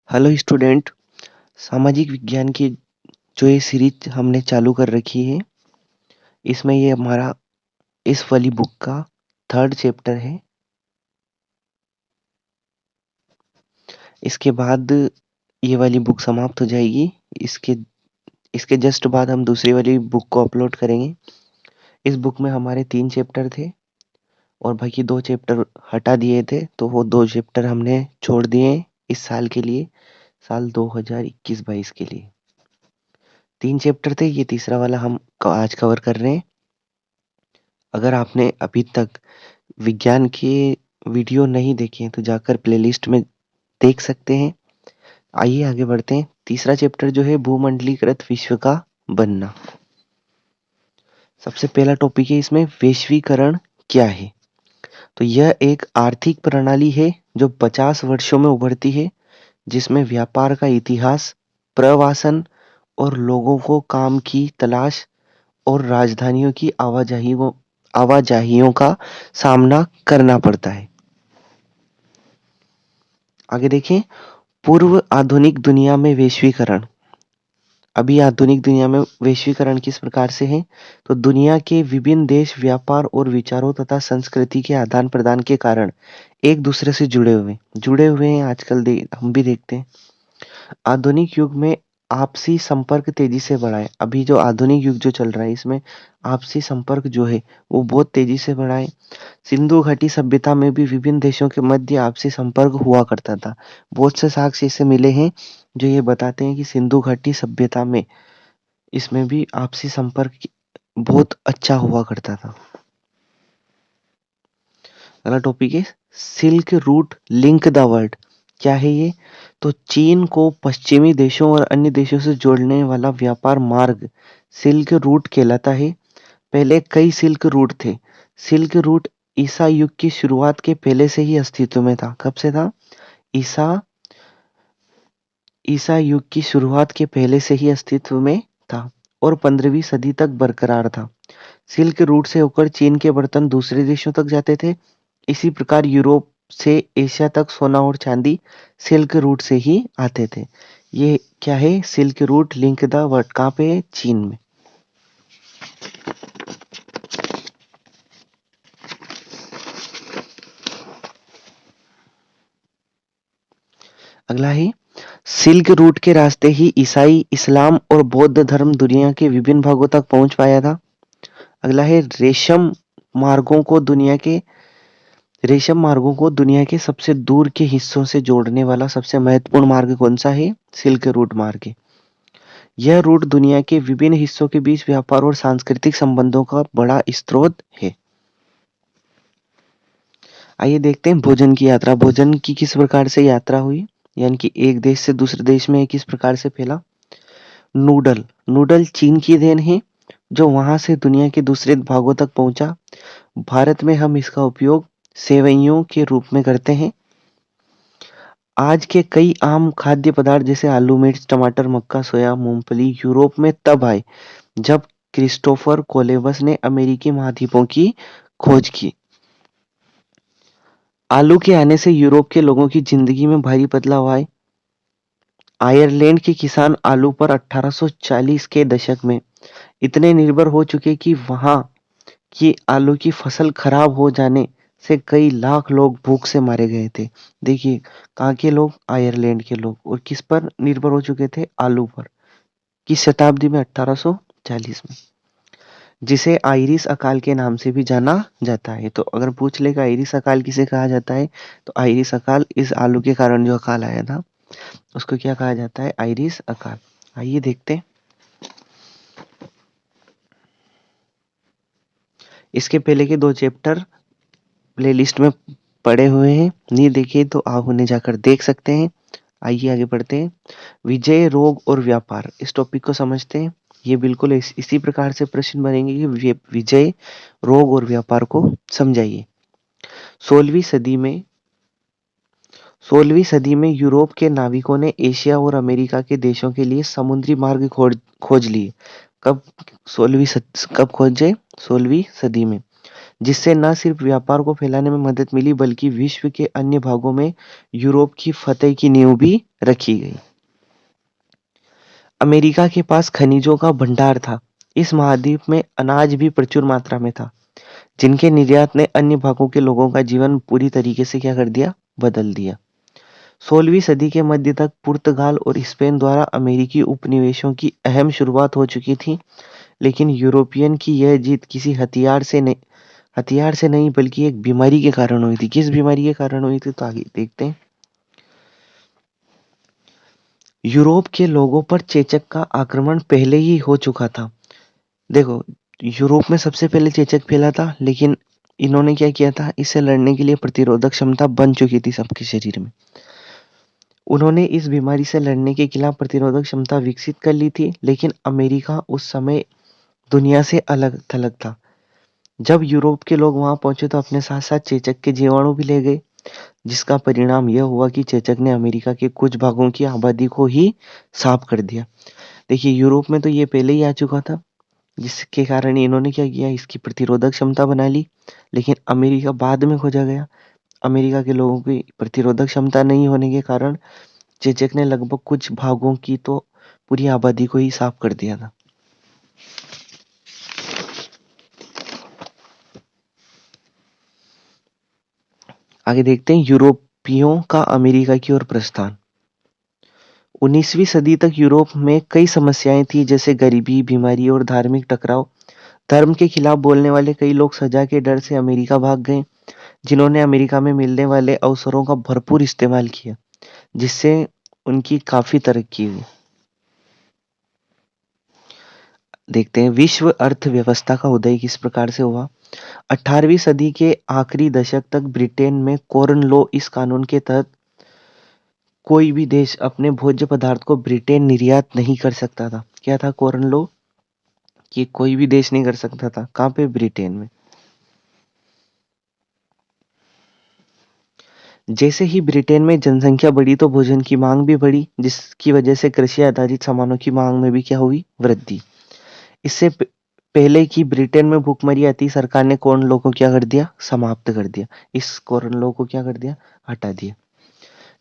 Hello student. सामाजिक विज्ञान की जो ये सीरीज हमने चालू कर रखी है, इसमें ये हमारा इस वाली बुक का थर्ड चैप्टर है। इसके बाद ये वाली बुक समाप्त हो जाएगी। इसके इसके जस्ट बाद हम दूसरी वाली बुक को अपलोड करेंगे। इस बुक में हमारे 3 चैप्टर थे और बाकी 2 चैप्टर हटा दिए थे, तो वो 2 चैप्टर हमने छोड़ दिए इस साल के लिए, साल 2021-22 के लिए। 3 चैप्टर थे, ये तीसरा वाला हम आज कवर कर रहे हैं। अगर आपने अभी तक विज्ञान के वीडियो नहीं देखे हैं तो जाकर प्लेलिस्ट में देख सकते हैं। आइए आगे बढ़ते हैं। तीसरा चैप्टर जो है भूमंडलीकृत विश्व का बनना। सबसे पहला टॉपिक है इसमें वैश्वीकरण क्या है। तो यह एक आर्थिक प्रणाली है जो 50 वर्षों में उभरती है, जिसमें व्यापार का इतिहास, प्रवासन और लोगों को काम की तलाश और राजधानियों की आवाजाहियों का सामना करना पड़ता है। आगे देखें, पूर्व आधुनिक दुनिया में वैश्वीकरण। अभी आधुनिक दुनिया में वैश्वीकरण किस प्रकार से है, तो दुनिया के विभिन्न देश व्यापार और विचारों तथा संस्कृति के आदान प्रदान के कारण एक दूसरे से जुड़े हुए हैं। आजकल हम भी देखते हैं। आधुनिक युग में आपसी संपर्क तेजी से बढ़ा है। अभी जो आधुनिक युग जो चल रहा है, इसमें आपसी संपर्क जो है वो बहुत तेजी से बढ़ा है। सिंधु घाटी सभ्यता में भी विभिन्न देशों के मध्य आपसी संपर्क हुआ करता था। बहुत से साक्ष्य इससे मिले हैं जो ये बताते हैं कि सिंधु घाटी सभ्यता में इसमें भी आपसी संपर्क बहुत अच्छा हुआ करता था। अगला टॉपिक है silk route link the world. क्या है ये, तो चीन को पश्चिमी देशों और अन्य देशों से जोड़ने वाला व्यापार मार्ग सिल्क रूट कहलाता है। पहले कई सिल्क रूट थे। सिल्क रूट ईसा युग की शुरुआत के पहले से ही अस्तित्व में था। कब से था? ईसा ईसा युग की शुरुआत के पहले से ही अस्तित्व में था और 15वीं सदी तक बरकरार था। सिल्क रूट से होकर चीन के बर्तन दूसरे देशों तक जाते थे। इसी प्रकार यूरोप से एशिया तक सोना और चांदी सिल्क रूट से ही आते थे। ये क्या है? Silk route link the world. कहाँ पे है? चीन में। अगला है सिल्क रूट के रास्ते ही ईसाई, इस्लाम और बौद्ध धर्म दुनिया के विभिन्न भागों तक पहुंच पाया था। अगला है रेशम मार्गों को दुनिया के सबसे दूर के हिस्सों से जोड़ने वाला सबसे महत्वपूर्ण मार्ग कौन सा है? सिल्क रूट मार्ग है। यह रूट दुनिया के विभिन्न हिस्सों के बीच व्यापार और सांस्कृतिक संबंधों का बड़ा स्रोत है। आइए देखते हैं भोजन की यात्रा। भोजन की किस प्रकार से यात्रा हुई, यानी कि एक देश से दूसरे देश में किस प्रकार से फैला। नूडल चीन की देन है, जो वहां से दुनिया के दूसरे भागों तक पहुंचा। भारत में हम इसका उपयोग सेवइयों के रूप में करते हैं। आज के कई आम खाद्य पदार्थ जैसे आलू, मिर्च, टमाटर, मक्का, सोया, मूंगफली यूरोप में तब आए जब क्रिस्टोफर कोलंबस ने अमेरिकी महाद्वीपों की खोज की। आलू के आने से यूरोप के लोगों की जिंदगी में भारी बदलाव आए। आयरलैंड के किसान आलू पर 1840 के दशक में इतने निर्भर हो चुके कि वहां की आलू की फसल खराब हो जाने से कई लाख लोग भूख से मारे गए थे। देखिए, कहाँ के लोग? आयरलैंड के लोग। और किस पर निर्भर हो चुके थे? आलू पर। किस शताब्दी में? 1840 में, जिसे आयरिश अकाल के नाम से भी जाना जाता है। तो अगर पूछ लेगा आयरिश अकाल किसे कहा जाता है, तो आयरिश अकाल इस आलू के कारण जो अकाल आया था उसको क्या कहा जाता है? आयरिश अकाल। आइए देखते हैं। इसके पहले के 2 चैप्टर प्लेलिस्ट में पड़े हुए हैं, नहीं देखे तो आप उन्हें जाकर देख सकते हैं। आइए आगे बढ़ते हैं। विजय, रोग और व्यापार, इस टॉपिक को समझते हैं। ये बिल्कुल इसी प्रकार से प्रश्न बनेंगे कि विजय, रोग और व्यापार को समझाइए। 16वीं सदी में 16वीं सदी में यूरोप के नाविकों ने एशिया और अमेरिका के देशों के लिए समुद्री मार्ग खोज लिए। कब? कब खोजे? 16वीं सदी में। जिससे न सिर्फ व्यापार को फैलाने में मदद मिली बल्कि विश्व के अन्य भागों में यूरोप की फतह की नींव भी रखी गई। अमेरिका के पास खनिजों का भंडार था। इस महाद्वीप में अनाज भी प्रचुर मात्रा में था, जिनके निर्यात ने अन्य भागों के लोगों का जीवन पूरी तरीके से क्या कर दिया, बदल दिया। 16वीं सदी के मध्य तक पुर्तगाल और स्पेन द्वारा अमेरिकी उपनिवेशों की अहम शुरुआत हो चुकी थी, लेकिन यूरोपियन की यह जीत किसी हथियार से नहीं बल्कि एक बीमारी के कारण हुई थी। किस बीमारी के कारण हुई थी, तो आगे देखते हैं। यूरोप के लोगों पर चेचक का आक्रमण पहले ही हो चुका था। देखो, यूरोप में सबसे पहले चेचक फैला था, लेकिन इन्होंने क्या किया था, इससे लड़ने के लिए प्रतिरोधक क्षमता बन चुकी थी सबके शरीर में। उन्होंने इस बीमारी से लड़ने के खिलाफ प्रतिरोधक क्षमता विकसित कर ली थी, लेकिन अमेरिका उस समय दुनिया से अलग थलग था। जब यूरोप के लोग वहां पहुंचे तो अपने साथ साथ चेचक के जीवाणु भी ले गए, जिसका परिणाम यह हुआ कि चेचक ने अमेरिका के कुछ भागों की आबादी को ही साफ कर दिया। देखिए, यूरोप में तो ये पहले ही आ चुका था, जिसके कारण इन्होंने क्या किया, इसकी प्रतिरोधक क्षमता बना ली, लेकिन अमेरिका बाद में खोजा गया। अमेरिका के लोगों की प्रतिरोधक क्षमता नहीं होने के कारण चेचक ने लगभग कुछ भागों की तो पूरी आबादी को ही साफ कर दिया था। आगे देखते हैं, यूरोपियों का अमेरिका की ओर प्रस्थान। 19वीं सदी तक यूरोप में कई समस्याएं थी, जैसे गरीबी, बीमारी और धार्मिक टकराव। धर्म के खिलाफ बोलने वाले कई लोग सजा के डर से अमेरिका भाग गए, जिन्होंने अमेरिका में मिलने वाले अवसरों का भरपूर इस्तेमाल किया, जिससे उनकी काफी तरक्की हुई। देखते हैं, विश्व अर्थव्यवस्था का उदय किस प्रकार से हुआ। 18वीं सदी के आखिरी दशक तक ब्रिटेन में कॉर्न लॉ, इस कानून के तहत कोई भी देश अपने भोज्य पदार्थ को ब्रिटेन निर्यात नहीं कर सकता था। क्या था कॉर्न लॉ, कि कोई भी देश नहीं कर सकता था। कहाँ पे, ब्रिटेन में। जैसे ही ब्रिटेन में जनसंख्या बढ़ी तो भोजन की मांग भी बढ़ी, जिसकी वजह से कृषि आधारित सामानों की मांग में भी क्या हुई, वृद्धि। इससे पहले कि ब्रिटेन में भूखमरी आती, सरकार ने कॉर्न लॉ को क्या कर दिया, समाप्त कर दिया। इस कॉर्न लॉ को क्या कर दिया, हटा दिया,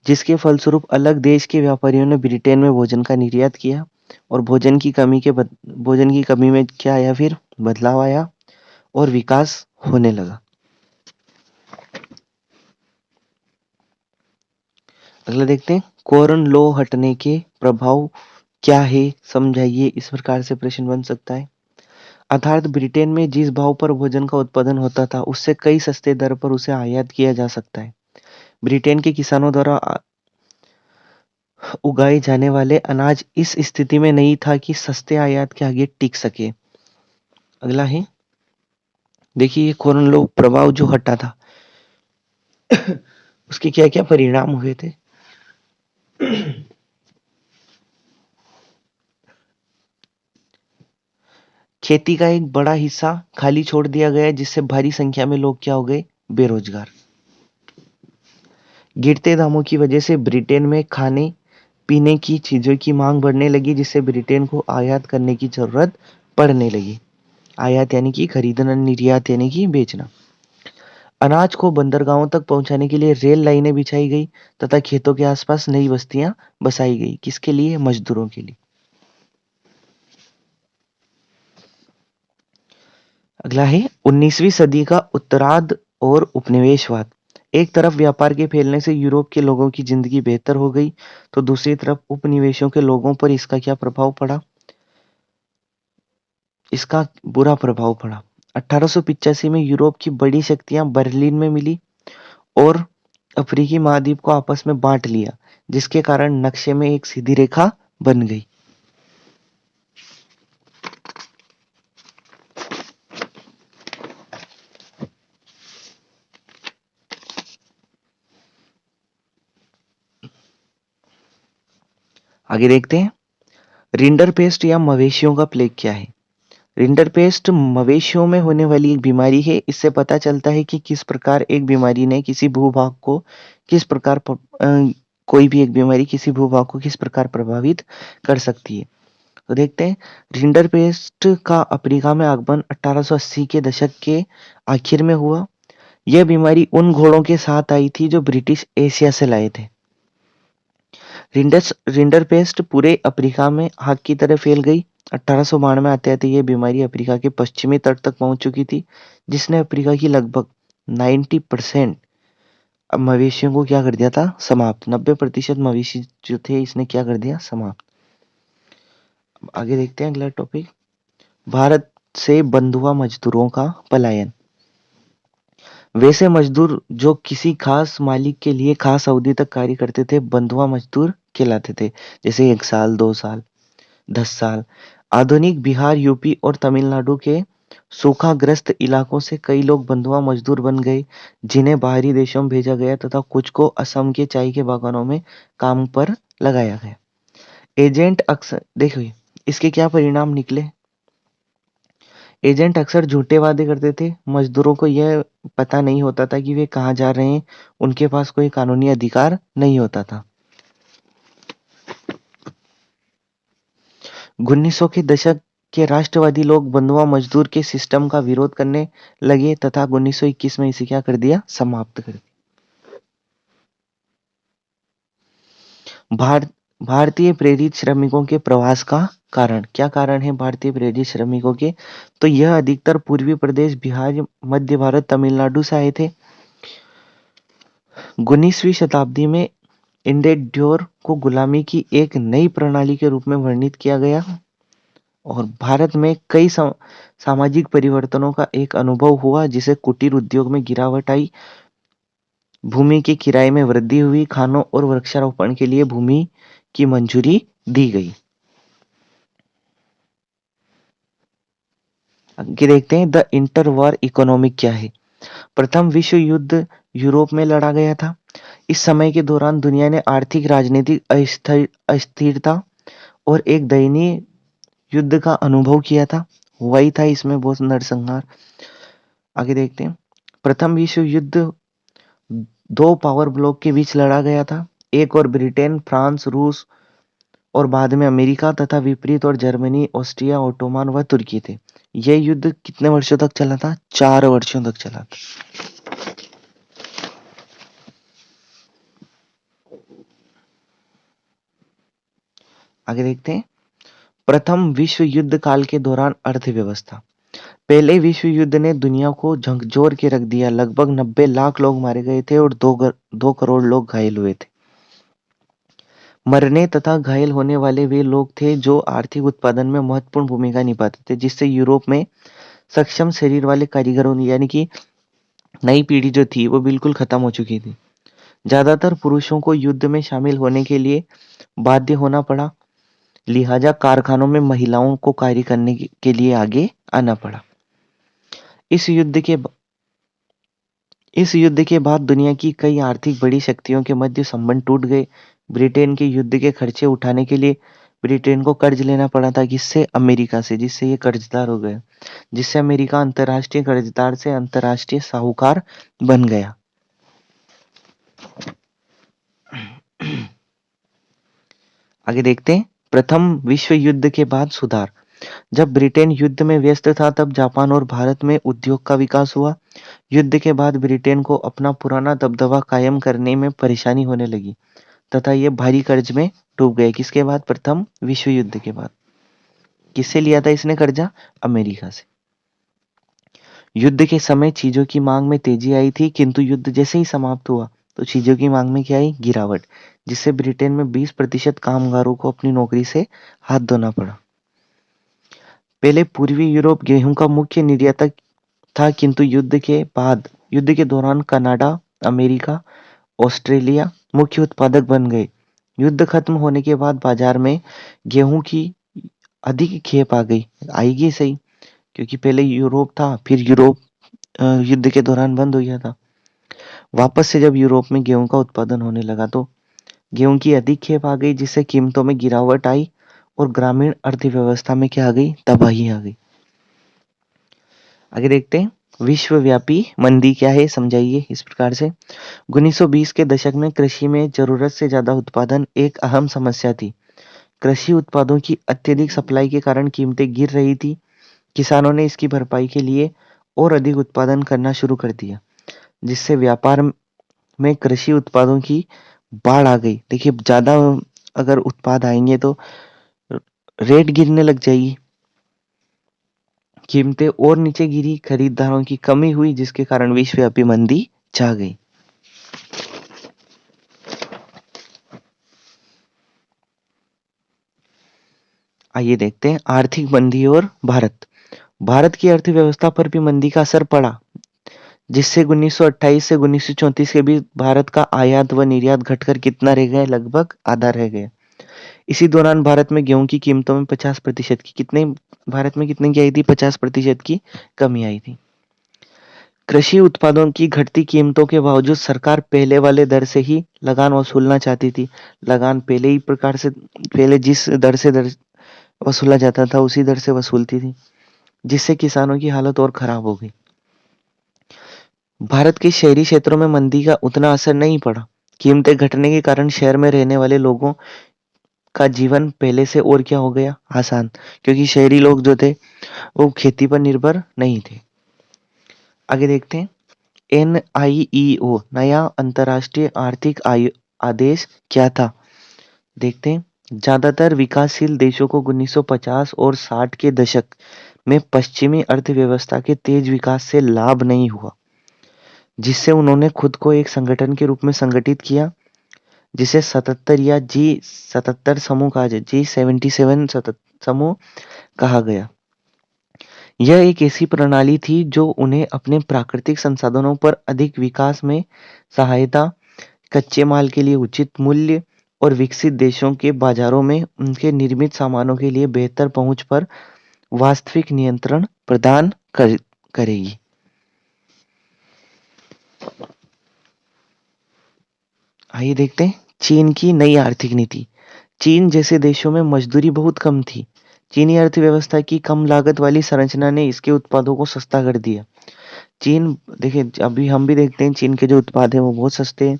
जिसके फलस्वरूप अलग देश के व्यापारियों ने ब्रिटेन में भोजन का निर्यात किया और भोजन की कमी में क्या आया, फिर बदलाव आया और विकास होने लगा। अगला देखते हैं, कॉर्न लॉ हटने के प्रभाव क्या है, समझाइए। इस प्रकार से प्रश्न बन सकता है। अर्थात ब्रिटेन में जिस भाव पर भोजन का उत्पादन होता था, उससे कई सस्ते दर पर उसे आयात किया जा सकता है। ब्रिटेन के किसानों द्वारा उगाए जाने वाले अनाज इस स्थिति में नहीं था कि सस्ते आयात के आगे टिक सके। अगला है, देखिए, ये कॉर्न लॉ प्रभाव जो हटा था उसके क्या क्या परिणाम हुए थे। खेती का एक बड़ा हिस्सा खाली छोड़ दिया गया, जिससे भारी संख्या में लोग क्या हो गए, बेरोजगार। गिरते दामों की वजह से ब्रिटेन में खाने पीने की चीजों की मांग बढ़ने लगी, जिससे ब्रिटेन को आयात करने की जरूरत पड़ने लगी। आयात यानी कि खरीदना, निर्यात यानी कि बेचना। अनाज को बंदरगाहों तक पहुंचाने के लिए रेल लाइनें बिछाई गई तथा खेतों के आसपास नई बस्तियां बसाई गई। किसके लिए, मजदूरों के लिए। अगला है, 19वीं सदी का उत्तरार्ध और उपनिवेशवाद। एक तरफ व्यापार के फैलने से यूरोप के लोगों की जिंदगी बेहतर हो गई, तो दूसरी तरफ उपनिवेशों के लोगों पर इसका क्या प्रभाव पड़ा, इसका बुरा प्रभाव पड़ा। 1885 में यूरोप की बड़ी शक्तियां बर्लिन में मिली और अफ्रीकी महाद्वीप को आपस में बांट लिया, जिसके कारण नक्शे में एक सीधी रेखा बन गई। आगे देखते हैं, रिंडरपेस्ट या मवेशियों का प्लेग क्या है। रिंडरपेस्ट मवेशियों में होने वाली एक बीमारी है। इससे पता चलता है कि किस प्रकार एक बीमारी ने किसी भूभाग को किस प्रकार कोई भी एक बीमारी किसी भूभाग को किस प्रकार प्रभावित कर सकती है। तो देखते हैं, रिंडरपेस्ट का अफ्रीका में आगमन 1880 के दशक के आखिर में हुआ। यह बीमारी उन घोड़ों के साथ आई थी जो ब्रिटिश एशिया से लाए थे। रिंडरपेस्ट पूरे अफ्रीका में आग की तरह फैल गई। 1892 में आते आते यह बीमारी अफ्रीका के पश्चिमी तट तक पहुंच चुकी थी, जिसने अफ्रीका की लगभग 90% मवेशियों को क्या कर दिया था, समाप्त। 90% मवेशी जो थे इसने क्या कर दिया, समाप्त। आगे देखते हैं अगला टॉपिक, भारत से बंधुआ मजदूरों का पलायन। वैसे मजदूर जो किसी खास मालिक के लिए खास अवधि तक कार्य करते थे बंधुआ मजदूर कहलाते थे, जैसे 1 साल, 2 साल, 10 साल। आधुनिक बिहार, यूपी और तमिलनाडु के सूखाग्रस्त इलाकों से कई लोग बंधुआ मजदूर बन गए, जिन्हें बाहरी देशों में भेजा गया तथा कुछ को असम के चाय के बागानों में काम पर लगाया गया। एजेंट अक्सर, देखिए इसके क्या परिणाम निकले। एजेंट अक्सर झूठे वादे करते थे, मजदूरों को यह पता नहीं होता था कि वे कहाँ जा रहे हैं, उनके पास कोई कानूनी अधिकार नहीं होता था। 1900 के दशक के राष्ट्रवादी लोग बंधुआ मजदूर के सिस्टम का विरोध करने लगे तथा 1921 में इसे क्या कर दिया, समाप्त कर दिया। भारतीय प्रेरित श्रमिकों के प्रवास का कारण, क्या कारण है भारतीय प्रेरित श्रमिकों के, तो यह अधिकतर पूर्वी प्रदेश, बिहार, मध्य भारत, तमिलनाडु से आए थे। 19वीं शताब्दी में इंडेंट्योर को गुलामी की एक नई प्रणाली के रूप में वर्णित किया गया और भारत में कई सामाजिक परिवर्तनों का एक अनुभव हुआ, जिसे कुटीर उद्योग में गिरावट आई, भूमि के किराए में वृद्धि हुई, खानों और वृक्षारोपण के लिए भूमि की मंजूरी दी गई। आगे देखते हैं, द इंटर वॉर इकोनॉमिक क्या है। प्रथम विश्व युद्ध यूरोप में लड़ा गया था। इस समय के दौरान दुनिया ने आर्थिक, राजनीतिक अस्थिरता और एक दयनीय युद्ध का अनुभव किया था। हुआ ही था इसमें बहुत नरसंहार। आगे देखते हैं, प्रथम विश्व युद्ध दो पावर ब्लॉक के बीच लड़ा गया था, एक और ब्रिटेन, फ्रांस, रूस और बाद में अमेरिका तथा विपरीत और जर्मनी, ऑस्ट्रिया, ओटोमान व तुर्की थे। यह युद्ध कितने वर्षों तक चला था, 4 वर्षों तक चला था। आगे देखते हैं, प्रथम विश्व युद्ध काल के दौरान अर्थव्यवस्था। पहले विश्व युद्ध ने दुनिया को झकझोर के रख दिया। लगभग 90 लाख लोग मारे गए थे और 2 करोड़ लोग घायल हुए थे। मरने तथा घायल होने वाले वे लोग थे जो आर्थिक उत्पादन में महत्वपूर्ण भूमिका निभाते थे, जिससे यूरोप में सक्षम शरीर वाले कारीगरों यानी कि नई पीढ़ी जो थी वो बिल्कुल खत्म हो चुकी थी। ज्यादातर पुरुषों को युद्ध में शामिल होने के लिए बाध्य होना पड़ा, लिहाजा कारखानों में महिलाओं को कार्य करने के लिए आगे आना पड़ा। इस युद्ध के बाद दुनिया की कई आर्थिक बड़ी शक्तियों के मध्य संबंध टूट गए। ब्रिटेन के युद्ध के खर्चे उठाने के लिए ब्रिटेन को कर्ज लेना पड़ा था, किससे, अमेरिका से, जिससे ये कर्जदार हो गया, जिससे अमेरिका अंतर्राष्ट्रीय कर्जदार से अंतर्राष्ट्रीय साहूकार बन गया। आगे देखते हैं, प्रथम विश्व युद्ध के बाद सुधार। जब ब्रिटेन युद्ध में व्यस्त था तब जापान और भारत में उद्योग का विकास हुआ। युद्ध के बाद ब्रिटेन को अपना पुराना दबदबा कायम करने में परेशानी होने लगी तथा यह भारी कर्ज में डूब गए। किसके बाद, प्रथम विश्व युद्ध के बाद। किससे लिया था इसने कर्जा, अमेरिका से। युद्ध के समय चीजों की मांग में तेजी आई थी, किंतु युद्ध जैसे ही समाप्त हुआ तो चीजों की मांग में क्या आई, गिरावट, जिससे ब्रिटेन में 20% कामगारों को अपनी नौकरी से हाथ धोना पड़ा। पहले पूर्वी यूरोप गेहूं का मुख्य निर्यातक था, किंतु युद्ध के दौरान कनाडा, अमेरिका, ऑस्ट्रेलिया मुख्य उत्पादक बन गए। युद्ध खत्म होने के बाद बाजार में गेहूं की अधिक खेप आ गई, आएगी सही, क्योंकि पहले यूरोप था, फिर यूरोप युद्ध के दौरान बंद हो गया था। वापस से जब यूरोप में गेहूं का उत्पादन होने लगा तो गेहूं की अधिक खेप आ गई, जिससे कीमतों में गिरावट आई और ग्रामीण अर्थव्यवस्था में क्या आ गई, तबाही आ गई। आगे देखते हैं, विश्वव्यापी मंदी क्या है, समझाइए इस प्रकार से। 1920 के दशक में कृषि में जरूरत से ज्यादा उत्पादन एक अहम समस्या थी। कृषि उत्पादों की अत्यधिक सप्लाई के कारण कीमतें गिर रही थी। किसानों ने इसकी भरपाई के लिए और अधिक उत्पादन करना शुरू कर दिया, जिससे व्यापार में कृषि उत्पादों की बाढ़ आ गई। देखिए, ज़्यादा अगर उत्पाद आएँगे तो रेट गिरने लग जाएगी, कीमतें और नीचे गिरी, खरीदारों की कमी हुई, जिसके कारण विश्वव्यापी मंदी छा गई। आइए देखते हैं आर्थिक मंदी और भारत। भारत की अर्थव्यवस्था पर भी मंदी का असर पड़ा, जिससे 1928 से 1934 के बीच भारत का आयात व निर्यात घटकर कितना रह गया? लगभग आधा रह गया। इसी दौरान भारत में गेहूं की कीमतों में 50% की कितने भारत में कितने की आई थी? 50% की कमी आई थी। कृषि उत्पादों की घटती कीमतों के बावजूद सरकार पहले वाले दर से ही लगान वसूलना चाहती थी। लगान पहले ही प्रकार से पहले जिस दर से वसूला जाता था उसी दर से वसूलती थी, जिससे किसानों की हालत और खराब हो गई। भारत के शहरी क्षेत्रों में मंदी का उतना असर नहीं पड़ा। कीमतें घटने के कारण शहर में रहने वाले लोगों का जीवन पहले से और क्या हो गया? आसान, क्योंकि शहरी लोग जो थे वो खेती पर निर्भर नहीं थे। आगे देखते हैं, NIEO नया अंतर्राष्ट्रीय आर्थिक आदेश क्या था? देखते हैं। ज्यादातर विकासशील देशों को 1950 और 60 के दशक में पश्चिमी अर्थव्यवस्था के तेज विकास से लाभ नहीं हुआ, जिससे उन्होंने खुद को एक संगठन के रूप में संगठित किया, जिसे 77 या G77 समूह कहा जाए, G77 समूह कहा गया। यह एक ऐसी प्रणाली थी जो उन्हें अपने प्राकृतिक संसाधनों पर अधिक विकास में सहायता, कच्चे माल के लिए उचित मूल्य और विकसित देशों के बाजारों में उनके निर्मित सामानों के लिए बेहतर पहुंच पर वास्तविक नियंत्रण प्रदान करेगी। आइए देखते हैं चीन की नई आर्थिक नीति। चीन जैसे देशों में मजदूरी बहुत कम थी। चीनी अर्थव्यवस्था की कम लागत वाली संरचना ने इसके उत्पादों को सस्ता कर दिया। चीन, देखिए अभी हम भी देखते हैं चीन के जो उत्पाद हैं वो बहुत सस्ते हैं।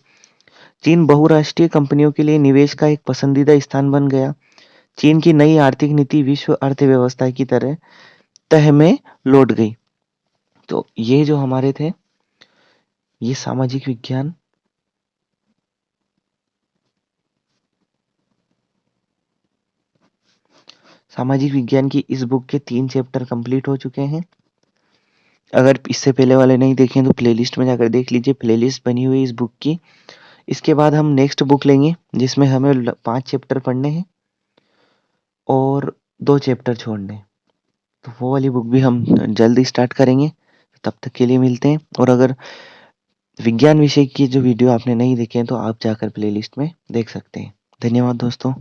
चीन बहुराष्ट्रीय कंपनियों के लिए निवेश का एक पसंदीदा स्थान बन गया। चीन की नई आर्थिक नीति विश्व अर्थव्यवस्था की तरह तह में लौट गई। तो ये जो हमारे थे, ये सामाजिक विज्ञान की इस बुक के 3 चैप्टर कंप्लीट हो चुके हैं। अगर इससे पहले वाले नहीं देखें तो प्लेलिस्ट में जाकर देख लीजिए, प्लेलिस्ट बनी हुई है इस बुक की। इसके बाद हम नेक्स्ट बुक लेंगे जिसमें हमें 5 चैप्टर पढ़ने हैं और 2 चैप्टर छोड़ने हैं। तो वो वाली बुक भी हम जल्दी स्टार्ट करेंगे। तब तक के लिए मिलते हैं। और अगर विज्ञान विषय की जो वीडियो आपने नहीं देखे हैं तो आप जाकर प्लेलिस्ट में देख सकते हैं। धन्यवाद दोस्तों।